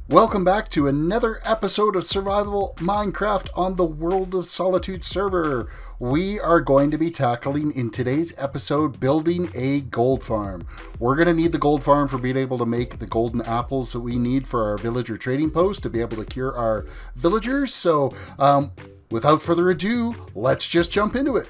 Welcome back to another episode of Survival Minecraft on the World of Solitude server. We are going to be tackling in today's episode building a gold farm. We're going to need the gold farm for being able to make the golden apples that we need for our villager trading post to be able to cure our villagers. So without further ado, let's just jump into it.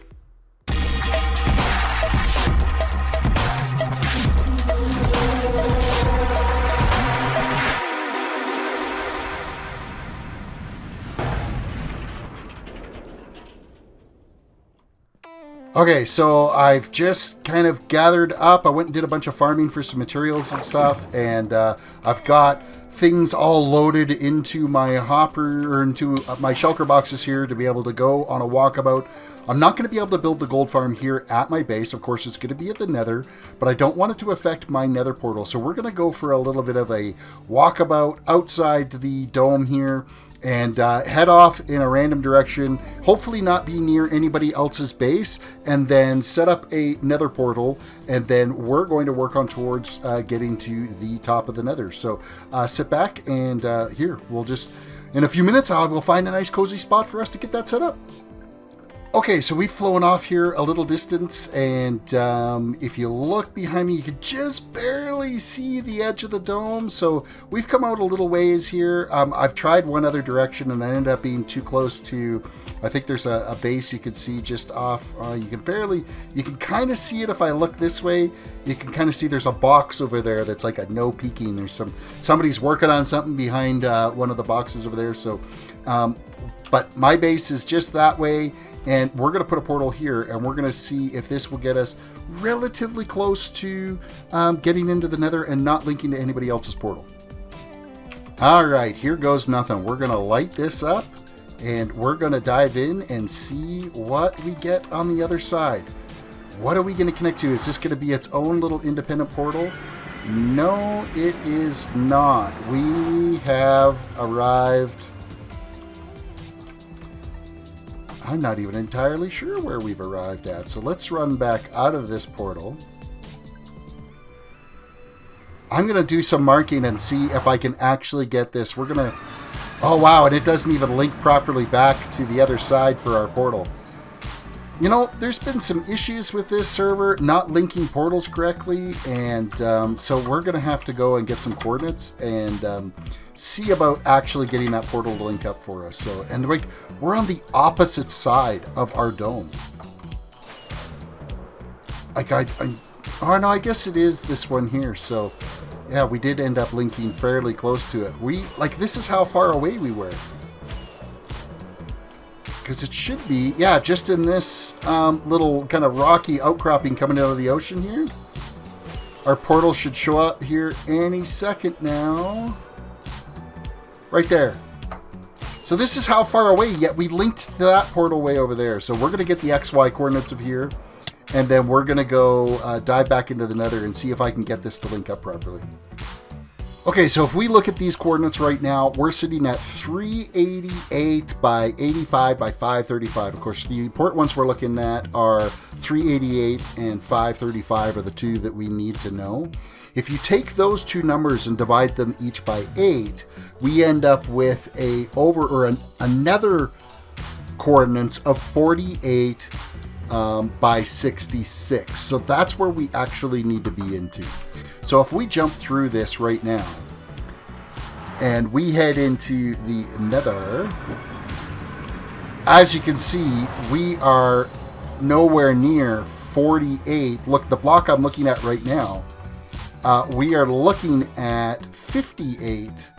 Okay, so I've just kind of gathered up. I went and did a bunch of farming for some materials and stuff, and I've got things all loaded into my hopper, or into my shulker boxes here to be able to go on a walkabout. I'm not going to be able to build the gold farm here at my base. Of course, it's going to be at the Nether, but I don't want it to affect my Nether portal. So we're going to go for a little bit of a walkabout outside the dome here, and head off in a random direction, hopefully not be near anybody else's base, and then set up a Nether portal, and then we're going to work on towards getting to the top of the Nether. So sit back, and here, we'll just, in a few minutes, we'll find a nice cozy spot for us to get that set up. Okay, so we've flown off here a little distance, and if you look behind me, you can just barely see the edge of the dome. So we've come out a little ways here. I've tried one other direction, and I ended up being too close to, I think there's a base you could see just off. You can kind of see it if I look this way. You can kind of see there's a box over there that's like a no peeking. There's somebody's working on something behind one of the boxes over there. So, but my base is just that way. And we're going to put a portal here, and we're going to see if this will get us relatively close to getting into the Nether and not linking to anybody else's portal. All right, here goes nothing. We're going to light this up, and we're going to dive in and see what we get on the other side. What are we going to connect to? Is this going to be its own little independent portal? No, it is not. We have arrived. I'm not even entirely sure where we've arrived at. So let's run back out of this portal. I'm going to do some marking and see if I can actually get this. We're going to... Oh, wow, and it doesn't even link properly back to the other side for our portal. You know, there's been some issues with this server not linking portals correctly, and so we're going to have to go and get some coordinates and see about actually getting that portal to link up for us. So, and we're on the opposite side of our dome. Oh no, I guess it is this one here. So, yeah, we did end up linking fairly close to it. This is how far away we were. Because it should be, yeah, just in this little kind of rocky outcropping coming out of the ocean here. Our portal should show up here any second now. Right there. So this is how far away, yet we linked to that portal way over there. So we're going to get the XY coordinates of here, and then we're going to go dive back into the Nether and see if I can get this to link up properly. Okay, so if we look at these coordinates right now, we're sitting at 388 by 85 by 535. Of course, the important ones we're looking at are 388 and 535 are the two that we need to know. If you take those two numbers and divide them each by 8, we end up with another coordinates of 48 by 66. So that's where we actually need to be into. So if we jump through this right now and we head into the Nether, as you can see, we are nowhere near 48. Look, the block I'm looking at right now, we are looking at 58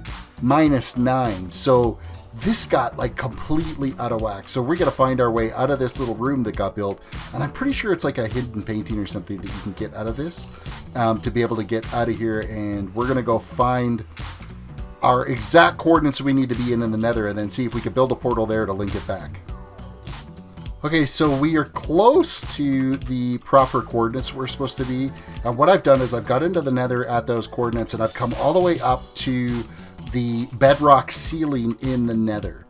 minus 9. So this got completely out of whack. So we're going to find our way out of this little room that got built. And I'm pretty sure it's like a hidden painting or something that you can get out of this to be able to get out of here. And we're going to go find our exact coordinates we need to be in the Nether and then see if we can build a portal there to link it back. Okay, so we are close to the proper coordinates we're supposed to be. And what I've done is I've got into the Nether at those coordinates and I've come all the way up to the bedrock ceiling in the Nether.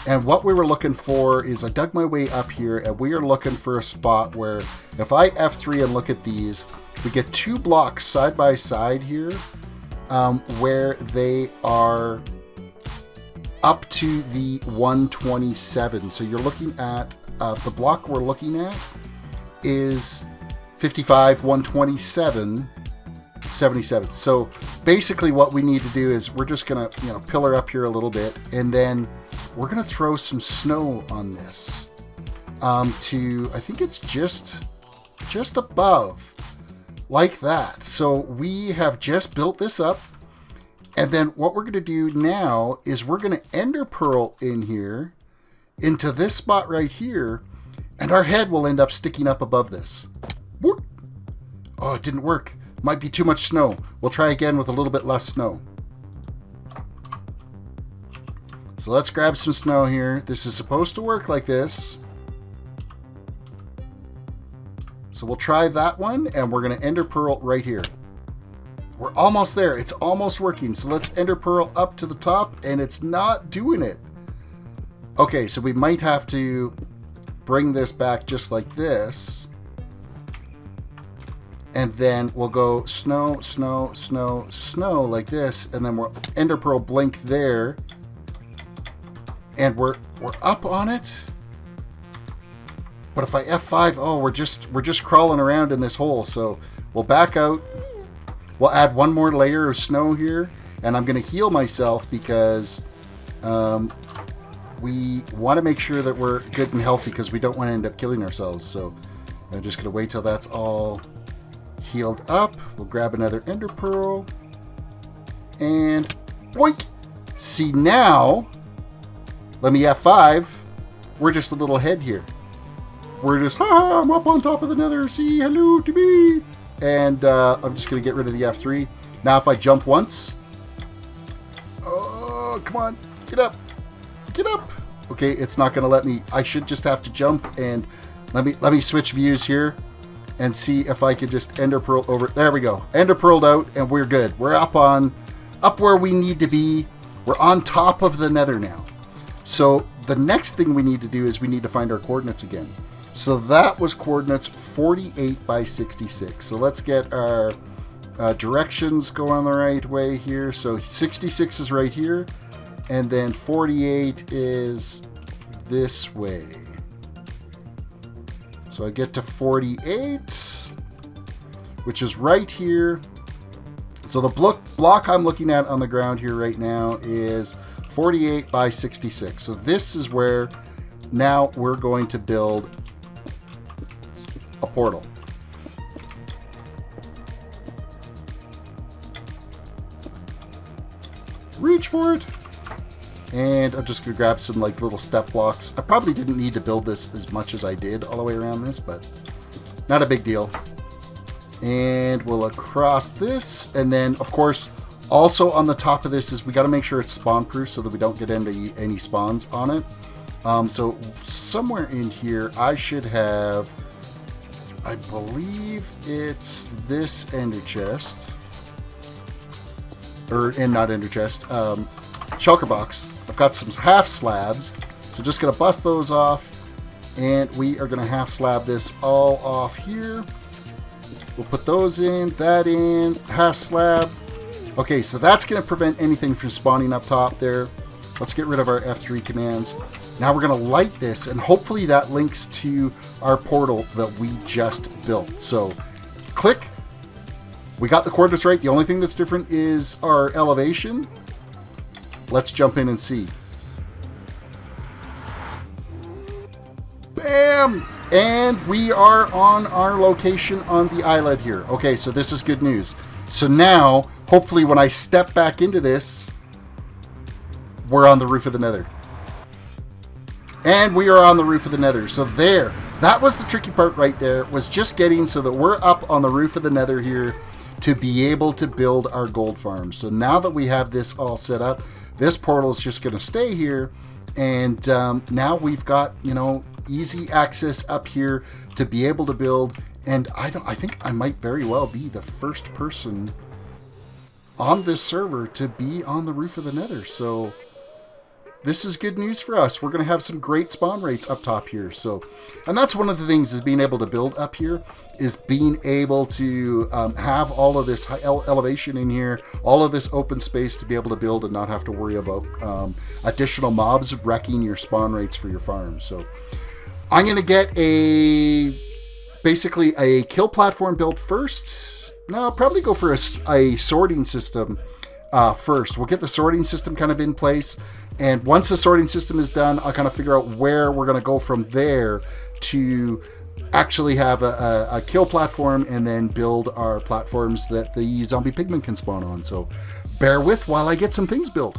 And what we were looking for is I dug my way up here and we are looking for a spot where if I F3 and look at these, we get 2 blocks side by side here where they are up to the 127. So you're looking at, the block we're looking at is 55, 127, 77. So basically what we need to do is we're just going to, pillar up here a little bit, and then we're going to throw some snow on this to, I think it's just above, like that. So we have just built this up, and then what we're going to do now is we're going to ender pearl in here into this spot right here, and our head will end up sticking up above this. Whoop. Oh, it didn't work. Might be too much snow. We'll try again with a little bit less snow. So let's grab some snow here. This is supposed to work like this. So we'll try that one, and we're going to ender pearl right here. We're almost there. It's almost working. So let's ender pearl up to the top, and it's not doing it. Okay, so we might have to bring this back just like this. And then we'll go snow, snow, snow, snow like this, and then we'll ender pearl blink there. And we're up on it. But if I F5, oh, we're just crawling around in this hole. So we'll back out. We'll add one more layer of snow here, and I'm going to heal myself because we want to make sure that we're good and healthy, because we don't want to end up killing ourselves. So I'm just going to wait till that's all healed up. We'll grab another ender pearl, and boink. See, now let me F5. We're just a little head here. We're just, I'm up on top of the nether. See, hello to me. And I'm just going to get rid of the F3. Now if I jump once. Oh, come on. Get up. Get up. Okay, it's not going to let me. I should just have to jump. And let me switch views here and see if I can just ender pearl over. There we go. Ender pearled out, and we're good. We're up where we need to be. We're on top of the nether now. So the next thing we need to do is we need to find our coordinates again. So that was coordinates 48 by 66. So let's get our directions going the right way here. So 66 is right here, and then 48 is this way. So I get to 48, which is right here. So the block I'm looking at on the ground here right now is 48 by 66. So this is where now we're going to build a portal. Reach for it. And I'm just going to grab some like little step blocks. I probably didn't need to build this as much as I did all the way around this, but not a big deal. And we'll across this. And then, of course, also on the top of this is we got to make sure it's spawn proof so that we don't get into any spawns on it. So somewhere in here, I should have, I believe it's this ender chest. And not ender chest, shulker box. I've got some half slabs, so just gonna bust those off, and we are gonna half slab this all off here. We'll put those in, that in, half slab. Okay, so that's gonna prevent anything from spawning up top there. Let's get rid of our F3 commands. Now we're gonna light this, and hopefully that links to our portal that we just built. So click. We got the coordinates right. The only thing that's different is our elevation. Let's jump in and see. Bam! And we are on our location on the island here. Okay, so this is good news. So now, hopefully when I step back into this, we're on the roof of the nether. And we are on the roof of the nether. So there. That was the tricky part right there, was just getting so that we're up on the roof of the nether here to be able to build our gold farm. So now that we have this all set up, this portal is just going to stay here, and now we've got, you know, easy access up here to be able to build. And I think I might very well be the first person on this server to be on the roof of the nether. So this is good news for us. We're going to have some great spawn rates up top here. So, and that's one of the things, is being able to build up here, is being able to have all of this high elevation in here, all of this open space to be able to build and not have to worry about additional mobs wrecking your spawn rates for your farm. So I'm going to get basically a kill platform built first. No, I'll probably go for a sorting system first. We'll get the sorting system kind of in place, and once the sorting system is done, I'll kind of figure out where we're going to go from there to actually have a kill platform, and then build our platforms that the zombie pigmen can spawn on. So bear with while I get some things built.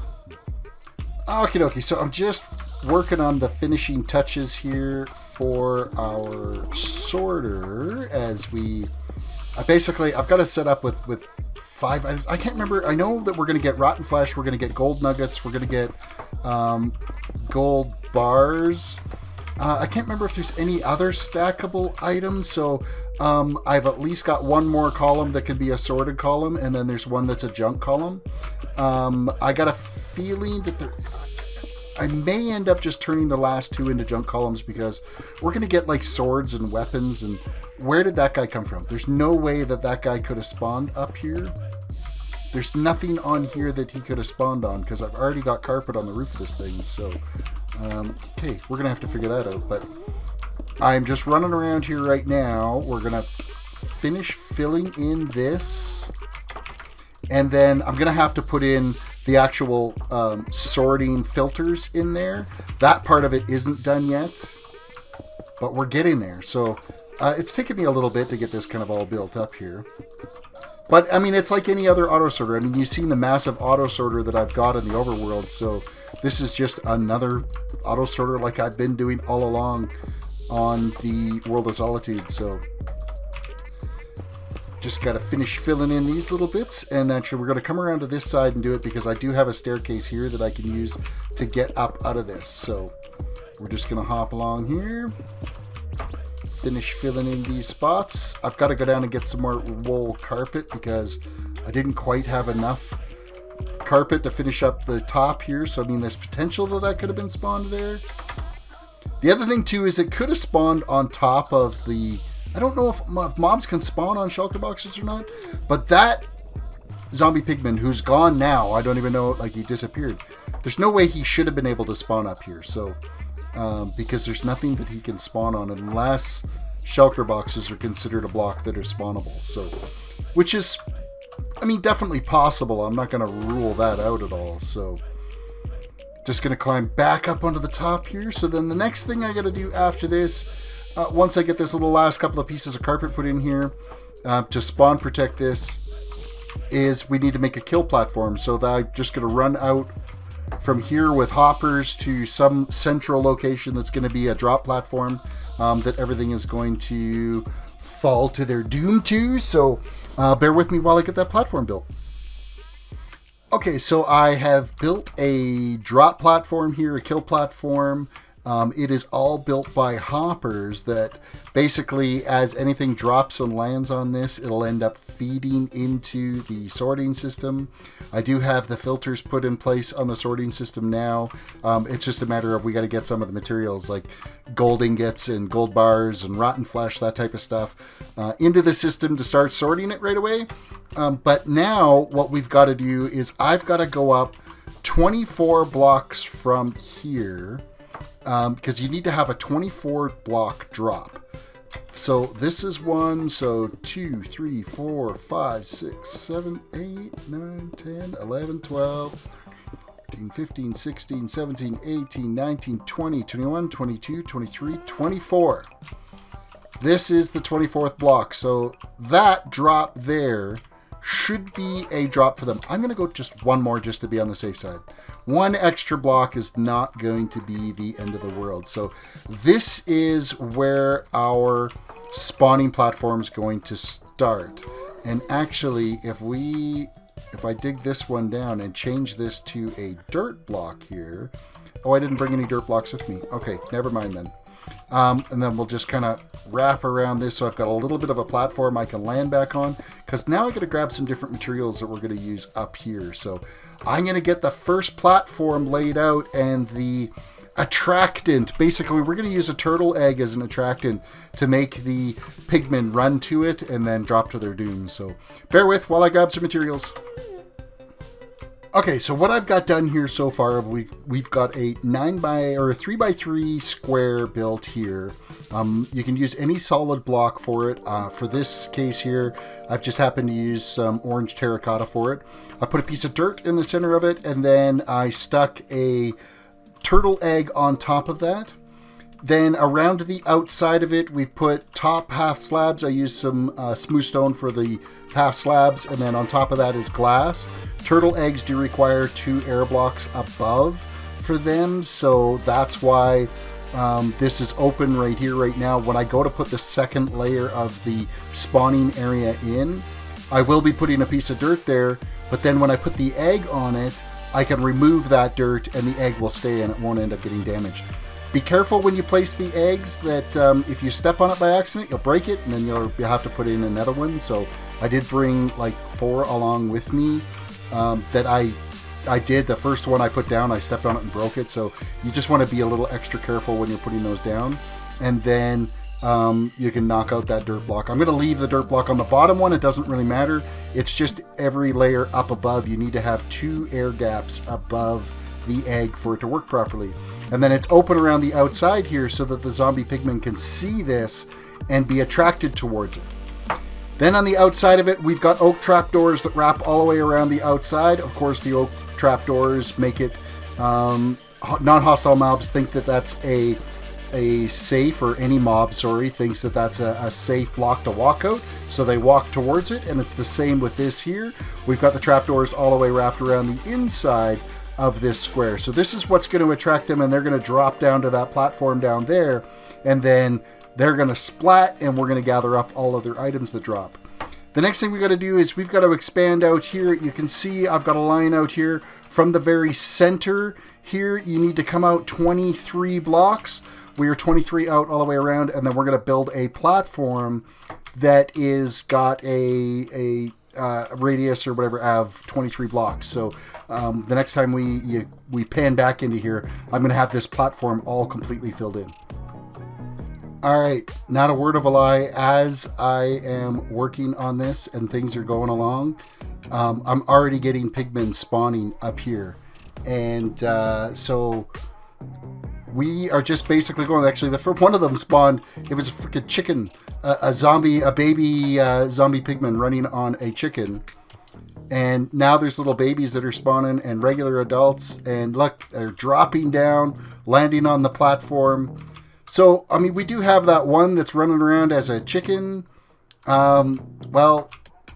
Okie dokie, so I'm just working on the finishing touches here for our sorter, as we basically, I've got to set up with 5 items. I can't remember. I know that we're going to get rotten flesh, we're going to get gold nuggets, we're going to get gold bars. I can't remember if there's any other stackable items, so I've at least got one more column that can be a sorted column, and then there's one that's a junk column. I got a feeling that I may end up just turning the last 2 into junk columns, because we're going to get like swords and weapons, and where did that guy come from? There's no way that that guy could have spawned up here. There's nothing on here that he could have spawned on, because I've already got carpet on the roof of this thing. So, okay, we're going to have to figure that out. But I'm just running around here right now. We're going to finish filling in this. And then I'm going to have to put in the actual sorting filters in there. That part of it isn't done yet, but we're getting there. So it's taken me a little bit to get this kind of all built up here. But, I mean, it's like any other auto sorter. I mean, you've seen the massive auto sorter that I've got in the overworld, so this is just another auto sorter like I've been doing all along on the World of Solitude. So just got to finish filling in these little bits, and actually we're going to come around to this side and do it, because I do have a staircase here that I can use to get up out of this. So we're just going to hop along here. Finish filling in these spots. I've got to go down and get some more wool carpet, because I didn't quite have enough carpet to finish up the top here. So I mean, there's potential that could have been spawned there. The other thing too is it could have spawned on top of the, I don't know if mobs can spawn on shelter boxes or not, but that zombie pigman who's gone now, I don't even know, like he disappeared. There's no way he should have been able to spawn up here. So because there's nothing that he can spawn on unless shelter boxes are considered a block that are spawnable. So, which is, I mean, definitely possible. I'm not going to rule that out at all. So, just going to climb back up onto the top here. So then the next thing I got to do after this, once I get this little last couple of pieces of carpet put in here to spawn protect this, is we need to make a kill platform. So that I'm just going to run out from here with hoppers to some central location that's going to be a drop platform that everything is going to fall to their doom to. So bear with me while I get that platform built. Okay, so I have built a drop platform here, a kill platform. It is all built by hoppers that basically, as anything drops and lands on this, it'll end up feeding into the sorting system. I do have the filters put in place on the sorting system now. It's just a matter of we got to get some of the materials like gold ingots and gold bars and rotten flesh, that type of stuff, into the system to start sorting it right away. But now what we've got to do is I've got to go up 24 blocks from here, because you need to have a 24 block drop. So this is 1, so 2, 3, 4, 5, 6, 7, 8, 9, 10, 11, 12, 13, 15, 16, 17, 18, 19, 20, 21, 22, 23, 24. This is the 24th block. So that drop there should be a drop for them. I'm going to go just one more just to be on the safe side. One extra block is not going to be the end of the world. So this is where our spawning platform is going to start. And actually, if I dig this one down and change this to a dirt block here. Oh, I didn't bring any dirt blocks with me. Okay, never mind then. And then we'll just kind of wrap around this so I've got a little bit of a platform I can land back on, because now I got to grab some different materials that we're going to use up here. So I'm going to get the first platform laid out, and the attractant, basically we're going to use a turtle egg as an attractant to make the pigmen run to it and then drop to their doom. So bear with while I grab some materials. Okay, so what I've got done here so far, we've got a 3x3 square built here. You can use any solid block for it. For this case here, I've just happened to use some orange terracotta for it. I put a piece of dirt in the center of it, and then I stuck a turtle egg on top of that. Then around the outside of it, we put top half slabs. I used some smooth stone for the half slabs, and then on top of that is glass. Turtle eggs do require 2 air blocks above for them, so that's why this is open right here, right now. When I go to put the second layer of the spawning area in, I will be putting a piece of dirt there, but then when I put the egg on it, I can remove that dirt and the egg will stay and it won't end up getting damaged. Be careful when you place the eggs that if you step on it by accident, you'll break it, and then you'll have to put in another one. So I did bring like 4 along with me that I did. The first one I put down, I stepped on it and broke it. So you just want to be a little extra careful when you're putting those down. And then you can knock out that dirt block. I'm going to leave the dirt block on the bottom one. It doesn't really matter. It's just every layer up above. You need to have 2 air gaps above the egg for it to work properly. And then it's open around the outside here so that the zombie pigmen can see this and be attracted towards it. Then on the outside of it, we've got oak trapdoors that wrap all the way around the outside. Of course, the oak trapdoors make it non-hostile mobs think that that's a safe, or any mob, sorry, thinks that that's a safe block to walk out. So they walk towards it, and it's the same with this here. We've got the trapdoors all the way wrapped around the inside of this square. So this is what's going to attract them, and they're going to drop down to that platform down there, and then they're going to splat, and we're going to gather up all of their items that drop. The next thing we got to do is we've got to expand out here. You can see I've got a line out here from the very center here. You need to come out 23 blocks. We are 23 out all the way around, and then we're going to build a platform that is got a radius or whatever of 23 blocks. So the next time we pan back into here, I'm going to have this platform all completely filled in. All right, not a word of a lie. As I am working on this and things are going along, I'm already getting pigmen spawning up here. And so we are just basically going, actually, one of them spawned, it was a freaking chicken, a baby zombie pigman running on a chicken. And now there's little babies that are spawning and regular adults, and look, they're dropping down, landing on the platform. So, I mean, we do have that one that's running around as a chicken. Well,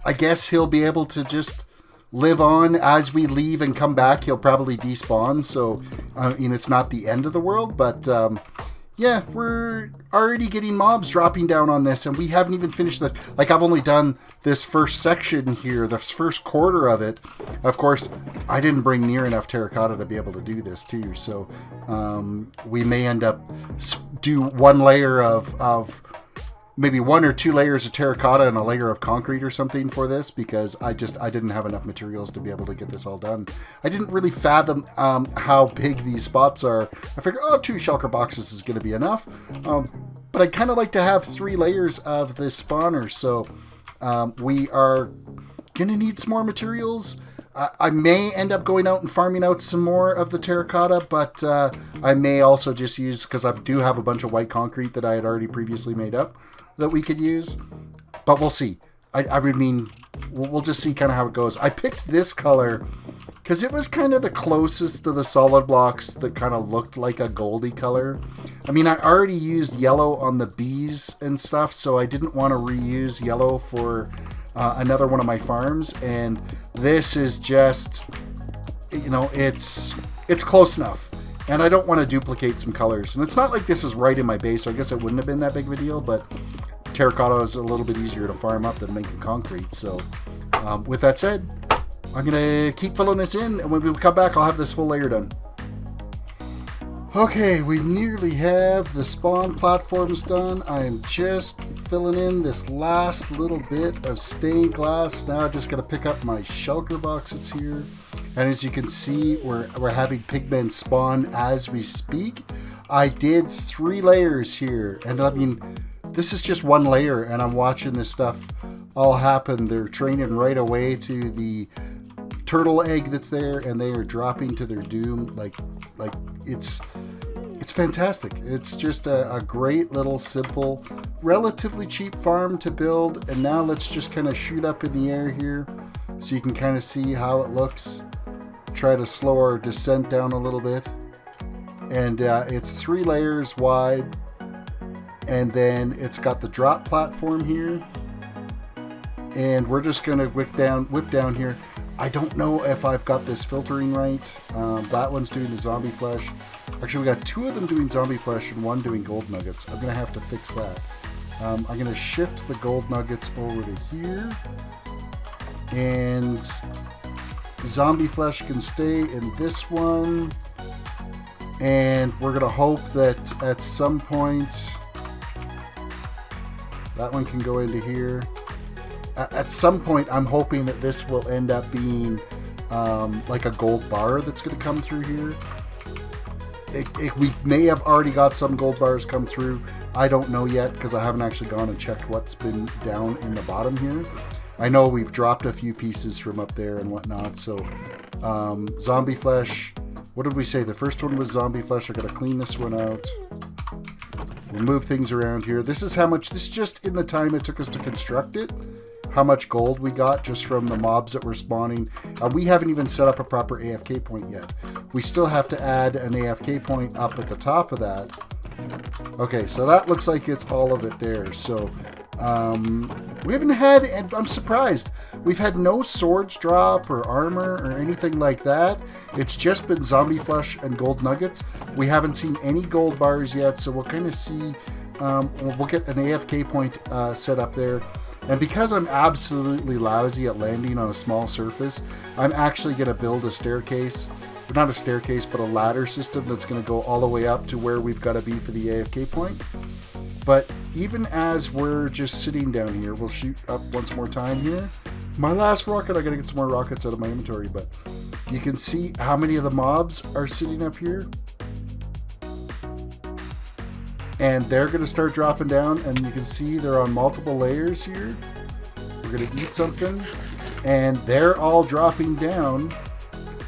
I guess he'll be able to just live on as we leave and come back. He'll probably despawn, so it's not the end of the world, but yeah, we're already getting mobs dropping down on this, and we haven't even finished the, like, I've only done this first section here, the first quarter of it. Of course, I didn't bring near enough terracotta to be able to do this too, so we may end up do one layer of maybe 1 or 2 layers of terracotta and a layer of concrete or something for this, because I didn't have enough materials to be able to get this all done. I didn't really fathom how big these spots are. I figured, 2 shulker boxes is going to be enough. But I kind of like to have 3 layers of the spawner, so we are going to need some more materials. I may end up going out and farming out some more of the terracotta, but I may also just use, because I do have a bunch of white concrete that I had already previously made up that we could use, but we'll see. I mean, we'll just see kind of how it goes. I picked this color because it was kind of the closest to the solid blocks that kind of looked like a goldy color. I mean, I already used yellow on the bees and stuff, so I didn't want to reuse yellow for another one of my farms, and this is just, it's close enough. And I don't want to duplicate some colors. And it's not like this is right in my base, so I guess it wouldn't have been that big of a deal, but terracotta is a little bit easier to farm up than making concrete. So with that said, I'm going to keep filling this in, and when we come back, I'll have this full layer done. Okay, we nearly have the spawn platforms done. I am just filling in this last little bit of stained glass. Now I just got to pick up my shulker boxes here. And as you can see, we're having pigmen spawn as we speak. I did 3 layers here. And I mean, this is just 1 layer and I'm watching this stuff all happen. They're training right away to the turtle egg that's there and they are dropping to their doom. Like it's fantastic. It's just a great little simple, relatively cheap farm to build. And now let's just kind of shoot up in the air here so you can kind of see how it looks. Try to slow our descent down a little bit. And it's 3 layers wide. And then it's got the drop platform here. And we're just going to whip down here. I don't know if I've got this filtering right. That one's doing the zombie flesh. Actually, we got 2 of them doing zombie flesh and 1 doing gold nuggets. I'm going to have to fix that. I'm going to shift the gold nuggets over to here. And zombie flesh can stay in this one. And we're going to hope that at some point that one can go into here. At some point, I'm hoping that this will end up being like a gold bar that's going to come through here. We may have already got some gold bars come through. I don't know yet because I haven't actually gone and checked what's been down in the bottom here. I know we've dropped a few pieces from up there and whatnot. So zombie flesh. What did we say? The first one was zombie flesh. I got to clean this one out. We'll move things around here. This is how much. This is just in the time it took us to construct it. How much gold we got just from the mobs that were spawning. We haven't even set up a proper AFK point yet. We still have to add an AFK point up at the top of that. Okay, so that looks like it's all of it there. So we haven't had, and I'm surprised, we've had no swords drop or armor or anything like that. It's just been zombie flesh and gold nuggets. We haven't seen any gold bars yet, so we'll kind of see, we'll get an AFK point set up there. And because I'm absolutely lousy at landing on a small surface, I'm actually going to build a staircase, not a staircase, but a ladder system that's going to go all the way up to where we've got to be for the AFK point. But even as we're just sitting down here, we'll shoot up once more time here. My last rocket, I got to get some more rockets out of my inventory, but you can see how many of the mobs are sitting up here. And they're going to start dropping down, and you can see they're on multiple layers here. We're going to eat something, and they're all dropping down.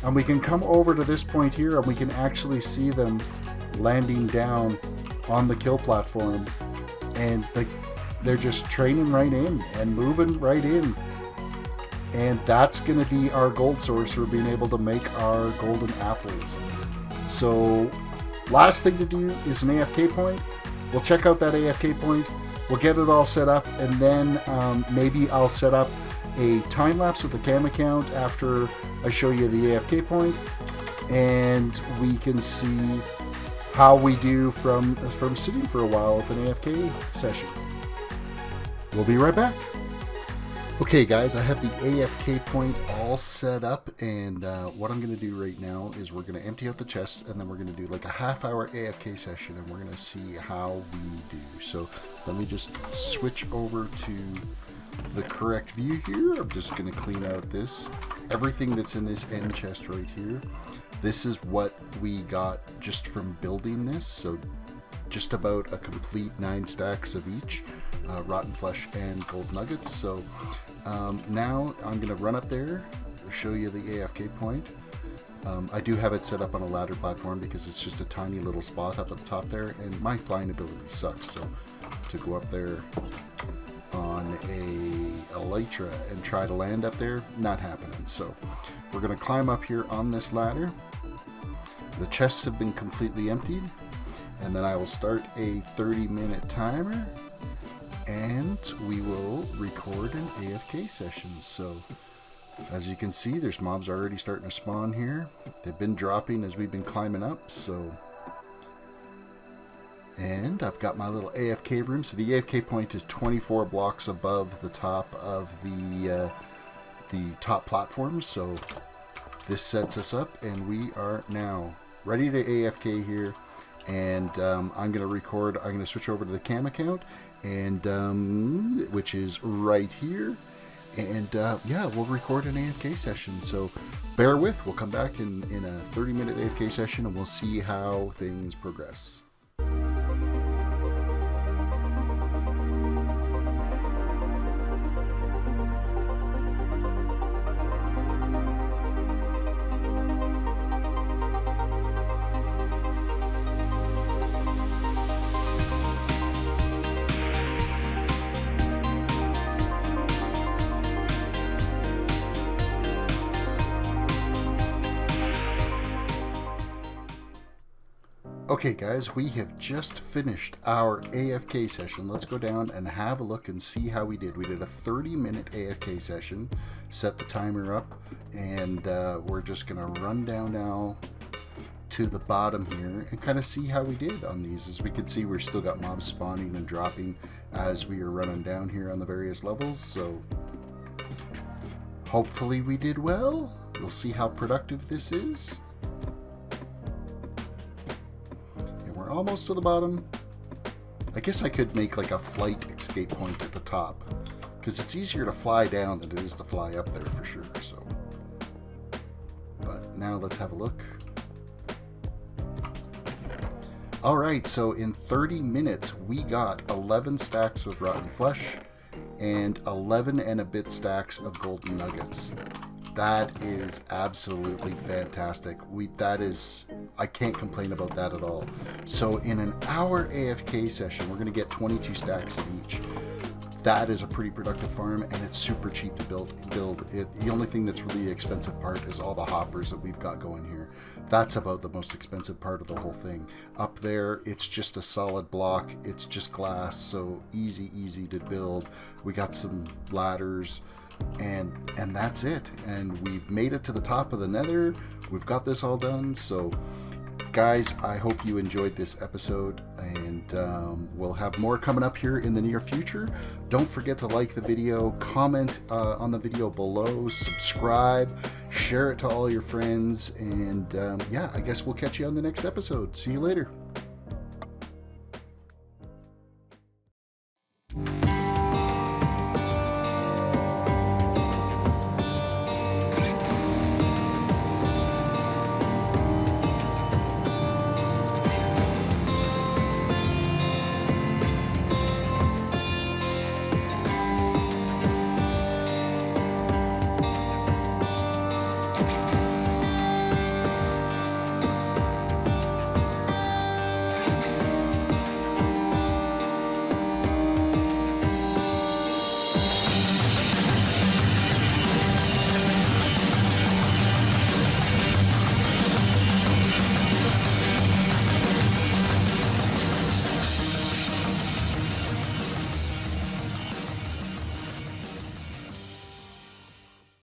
And we can come over to this point here, and we can actually see them landing down on the kill platform. And like they're just training right in and moving right in. And that's going to be our gold source for being able to make our golden apples. So last thing to do is an AFK point. We'll check out that AFK point. We'll get it all set up, and then maybe I'll set up a time lapse with the cam account after I show you the AFK point, and we can see how we do from sitting for a while with an AFK session. We'll be right back. Okay guys, I have the AFK point all set up, and what I'm going to do right now is we're going to empty out the chests, and then we're going to do like a half-hour AFK session, and we're going to see how we do. So let me just switch over to the correct view here. I'm just going to clean out everything that's in this end chest right here. This is what we got just from building this, so just about a complete 9 stacks of each. Rotten flesh and gold nuggets. So now I'm going to run up there, show you the AFK point. I do have it set up on a ladder platform because it's just a tiny little spot up at the top there, and my flying ability sucks. So to go up there on a elytra and try to land up there, not happening. So we're going to climb up here on this ladder. The chests have been completely emptied, and then I will start a 30-minute timer, and we will record an AFK session. So as you can see, there's mobs already starting to spawn here. They've been dropping as we've been climbing up. And I've got my little AFK room. So the AFK point is 24 blocks above the top of the top platform. So this sets us up, and we are now ready to AFK here, and I'm going to record. I'm going to switch over to the cam account, and which is right here. And yeah, we'll record an AFK session. So bear with. We'll come back in a 30-minute AFK session, and we'll see how things progress. Okay guys, we have just finished our AFK session. Let's go down and have a look and see how we did. We did a 30-minute AFK session, set the timer up, and we're just going to run down now to the bottom here and kind of see how we did on these. As we can see, we're still got mobs spawning and dropping as we are running down here on the various levels, so hopefully we did well. We'll see how productive this is. Almost to the bottom. I guess I could make like a flight escape point at the top, because it's easier to fly down than it is to fly up there for sure. So, but now let's have a look. Alright, so in 30 minutes we got 11 stacks of rotten flesh and 11 and a bit stacks of golden nuggets. That is absolutely fantastic. I can't complain about that at all. So in an hour AFK session, we're going to get 22 stacks of each. That is a pretty productive farm, and it's super cheap to build it. The only thing that's really expensive part is all the hoppers that we've got going here. That's about the most expensive part of the whole thing. Up there, it's just a solid block. It's just glass, so easy to build. We got some ladders. And that's it, and we've made it to the top of the Nether. We've got this all done. So guys, I hope you enjoyed this episode, and we'll have more coming up here in the near future. Don't forget to like the video, comment on the video below, subscribe, share it to all your friends, and yeah, I guess we'll catch you on the next episode. See you later.